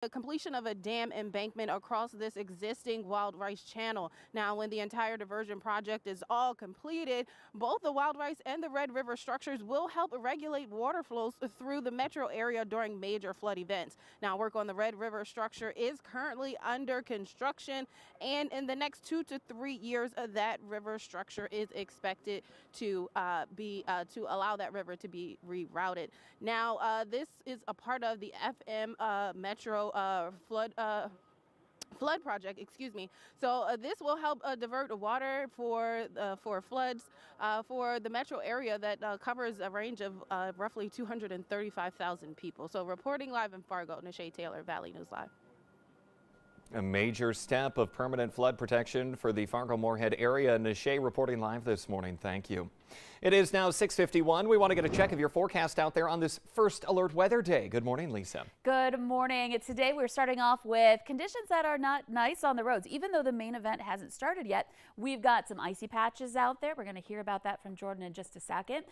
the completion of a dam embankment across this existing wild rice channel. Now, when the entire diversion project is all completed, both the wild rice and the Red River structures will help regulate water flows through the metro area during major flood events. Now, work on the Red River structure is currently under construction, and in the next 2 to 3 years, that river structure is expected to to allow that river to be rerouted. Now, this is a part of the FM Metro flood project, excuse me. So this will help divert water for floods for the metro area that covers a range of roughly 235,000 people. So reporting live in Fargo, Nisha Taylor, Valley News Live. A major step of permanent flood protection for the Fargo-Moorhead area. Nisha reporting live this morning. Thank you. It is now 6:51. We want to get a check of your forecast out there on this first alert weather day. Good morning, Lisa. Good morning. Today we're starting off with conditions that are not nice on the roads. Even though the main event hasn't started yet, we've got some icy patches out there. We're going to hear about that from Jordan in just a second.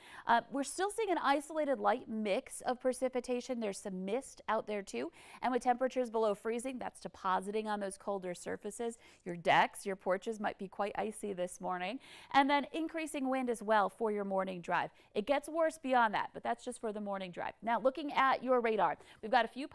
We're still seeing an isolated light mix of precipitation. There's some mist out there too. And with temperatures below freezing, that's depositing on those colder surfaces. Your decks, your porches might be quite icy this morning. And then increasing wind as well for your morning drive. It gets worse beyond that, but that's just for the morning drive. Now, looking at your radar, we've got a few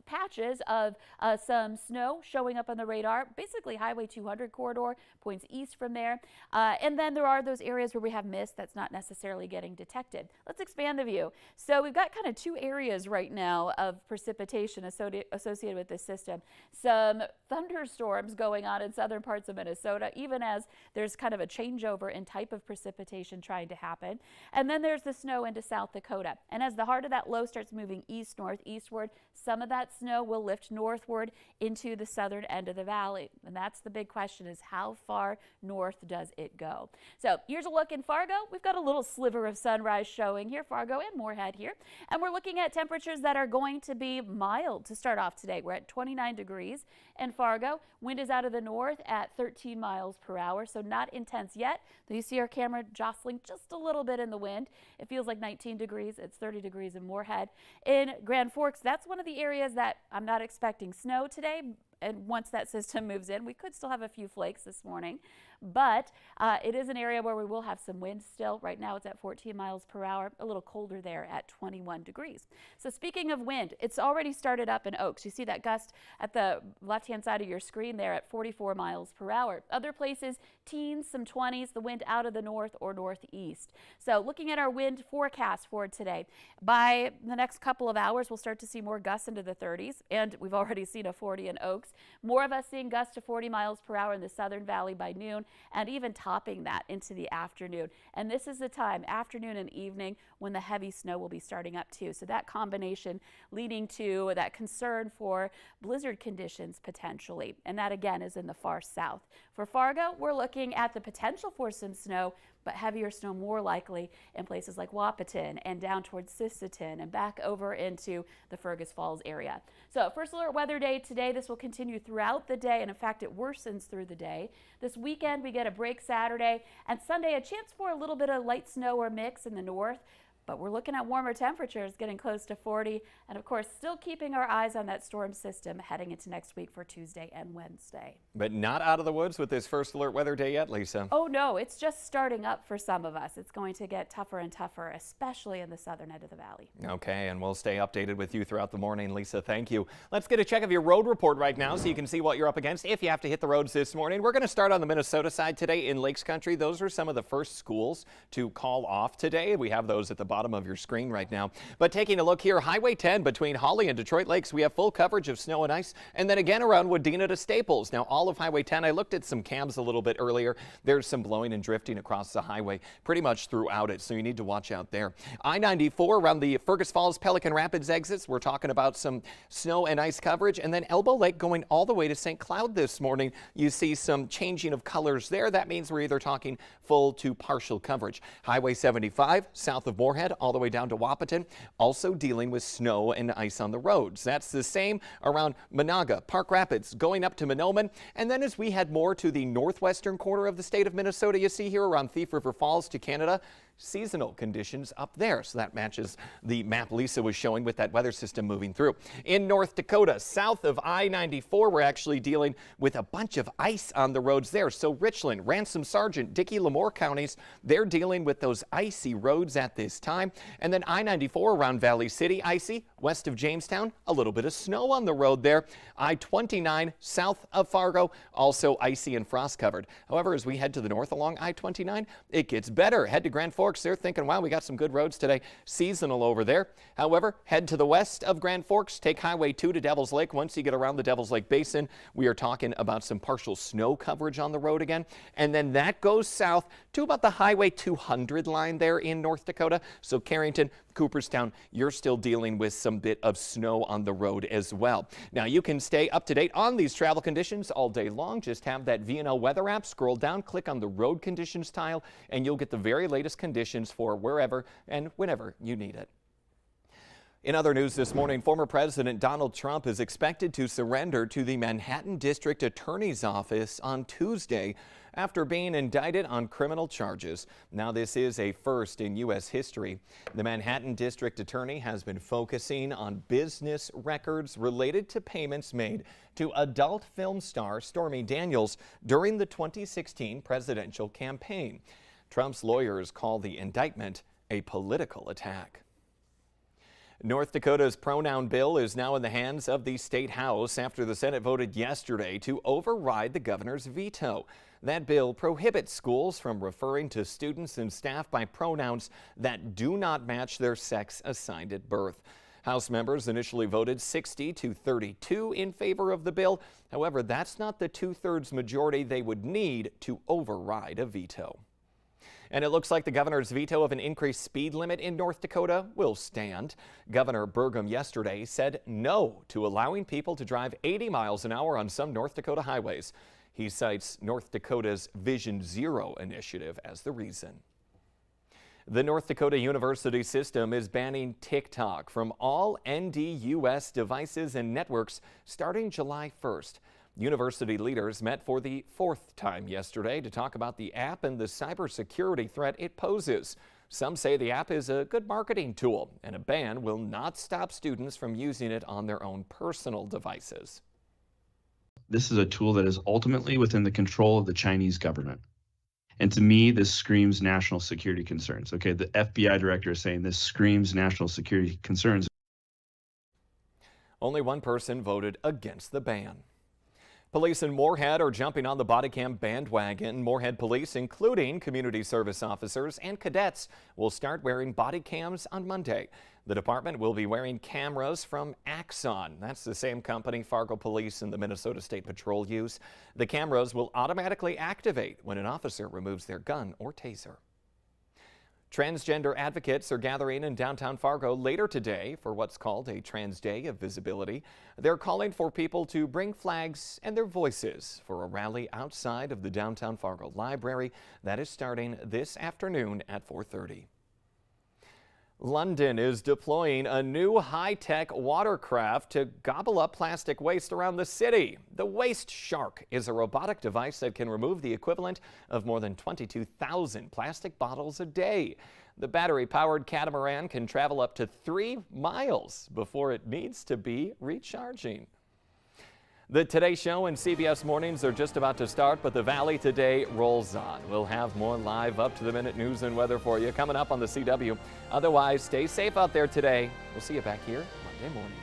patches of some snow showing up on the radar, basically Highway 200 corridor, points east from there. And then there are those areas where we have mist that's not necessarily getting detected. Let's expand the view. So we've got kind of two areas right now of precipitation associated with this system. Some thunderstorms going on in southern parts of Minnesota, even as there's kind of a changeover in type of precipitation trying to happen. And then there's the snow into South Dakota. And as the heart of that low starts moving east, northeastward, some of that snow will lift northward into the southern end of the valley. And that's the big question, is how far north does it go? So here's a look in Fargo. We've got a little sliver of sunrise showing here, Fargo and Moorhead here. And we're looking at temperatures that are going to be mild to start off today. We're at 29 degrees in Fargo. Wind is out of the north at 13 miles per hour, so not intense yet. Though you see our camera jostling just a little bit in the wind. It feels like 19 degrees. It's 30 degrees in Moorhead. In Grand Forks, that's one of the areas that I'm not expecting snow today. And once that system moves in, we could still have a few flakes this morning. But it is an area where we will have some wind still. Right now it's at 14 miles per hour, a little colder there at 21 degrees. So speaking of wind, it's already started up in Oaks. You see that gust at the left-hand side of your screen there at 44 miles per hour. Other places, teens, some 20s, the wind out of the north or northeast. So looking at our wind forecast for today, by the next couple of hours, we'll start to see more gusts into the 30s, and we've already seen a 40 in Oaks. More of us seeing gusts to 40 miles per hour in the Southern Valley by noon, and even topping that into the afternoon. And this is the time, afternoon and evening, when the heavy snow will be starting up too. So that combination leading to that concern for blizzard conditions potentially. And that again is in the far south. For Fargo, we're looking at the potential for some snow, but heavier snow more likely in places like Wahpeton and down towards Sisseton and back over into the Fergus Falls area. So first alert weather day today. This will continue throughout the day, and in fact it worsens through the day. This weekend we get a break Saturday, and Sunday a chance for a little bit of light snow or mix in the north. But we're looking at warmer temperatures getting close to 40, and of course still keeping our eyes on that storm system heading into next week for Tuesday and Wednesday. But not out of the woods with this first alert weather day yet, Lisa. Oh no, it's just starting up for some of us. It's going to get tougher and tougher, especially in the southern end of the valley. Okay, and we'll stay updated with you throughout the morning, Lisa. Thank you. Let's get a check of your road report right now so you can see what you're up against if you have to hit the roads this morning. We're going to start on the Minnesota side today in Lakes Country. Those are some of the first schools to call off today. We have those at the bottom of your screen right now. But taking a look here, Highway 10 between Holly and Detroit Lakes, we have full coverage of snow and ice. And then again around Wadena to Staples. Now all of Highway 10, I looked at some cams a little bit earlier. There's some blowing and drifting across the highway pretty much throughout it, so you need to watch out there. I-94 around the Fergus Falls Pelican Rapids exits. We're talking about some snow and ice coverage. And then Elbow Lake going all the way to St. Cloud this morning. You see some changing of colors there. That means we're either talking full to partial coverage. Highway 75 south of Moorhead all the way down to Wahpeton, also dealing with snow and ice on the roads. That's the same around Monaga, Park Rapids, going up to Mahnomen. And then as we head more to the northwestern corner of the state of Minnesota, you see here around Thief River Falls to Canada, seasonal conditions up there. So that matches the map Lisa was showing with that weather system moving through. In North Dakota, south of I-94, we're actually dealing with a bunch of ice on the roads there. So Richland, Ransom Sargent, Dickey, Lemoore counties, they're dealing with those icy roads at this time. And then I-94 around Valley City, icy. West of Jamestown, a little bit of snow on the road there. I-29 south of Fargo, also icy and frost covered. However, as we head to the north along I-29, it gets better. Head to Grand Forks, they're thinking, wow, we got some good roads today. Seasonal over there. However, head to the west of Grand Forks, take Highway 2 to Devil's Lake. Once you get around the Devil's Lake Basin, we are talking about some partial snow coverage on the road again. And then that goes south to about the Highway 200 line there in North Dakota. So Carrington, Cooperstown, you're still dealing with some bit of snow on the road as well. Now you can stay up to date on these travel conditions all day long. Just have that VNL weather app, scroll down, click on the road conditions tile, and you'll get the very latest conditions for wherever and whenever you need it. In other news this morning, former President Donald Trump is expected to surrender to the Manhattan District Attorney's Office on Tuesday after being indicted on criminal charges. Now, this is a first in U.S. history. The Manhattan District Attorney has been focusing on business records related to payments made to adult film star Stormy Daniels during the 2016 presidential campaign. Trump's lawyers call the indictment a political attack. North Dakota's pronoun bill is now in the hands of the state house after the Senate voted yesterday to override the governor's veto. That bill prohibits schools from referring to students and staff by pronouns that do not match their sex assigned at birth. House members initially voted 60 to 32 in favor of the bill. However, that's not the two-thirds majority they would need to override a veto. And it looks like the governor's veto of an increased speed limit in North Dakota will stand. Governor Burgum yesterday said no to allowing people to drive 80 miles an hour on some North Dakota highways. He cites North Dakota's Vision Zero initiative as the reason. The North Dakota University system is banning TikTok from all NDUS devices and networks starting July 1st. University leaders met for the fourth time yesterday to talk about the app and the cybersecurity threat it poses. Some say the app is a good marketing tool, and a ban will not stop students from using it on their own personal devices. This is a tool that is ultimately within the control of the Chinese government. And to me, this screams national security concerns. Okay, the FBI director is saying this screams national security concerns. Only one person voted against the ban. Police in Moorhead are jumping on the body cam bandwagon. Moorhead police, including community service officers and cadets, will start wearing body cams on Monday. The department will be wearing cameras from Axon. That's the same company Fargo Police and the Minnesota State Patrol use. The cameras will automatically activate when an officer removes their gun or taser. Transgender advocates are gathering in downtown Fargo later today for what's called a Trans Day of Visibility. They're calling for people to bring flags and their voices for a rally outside of the downtown Fargo Library that is starting this afternoon at 4:30. London is deploying a new high-tech watercraft to gobble up plastic waste around the city. The Waste Shark is a robotic device that can remove the equivalent of more than 22,000 plastic bottles a day. The battery-powered catamaran can travel up to 3 miles before it needs to be recharging. The Today Show and CBS Mornings are just about to start, but the Valley Today rolls on. We'll have more live up-to-the-minute news and weather for you coming up on the CW. Otherwise, stay safe out there today. We'll see you back here Monday morning.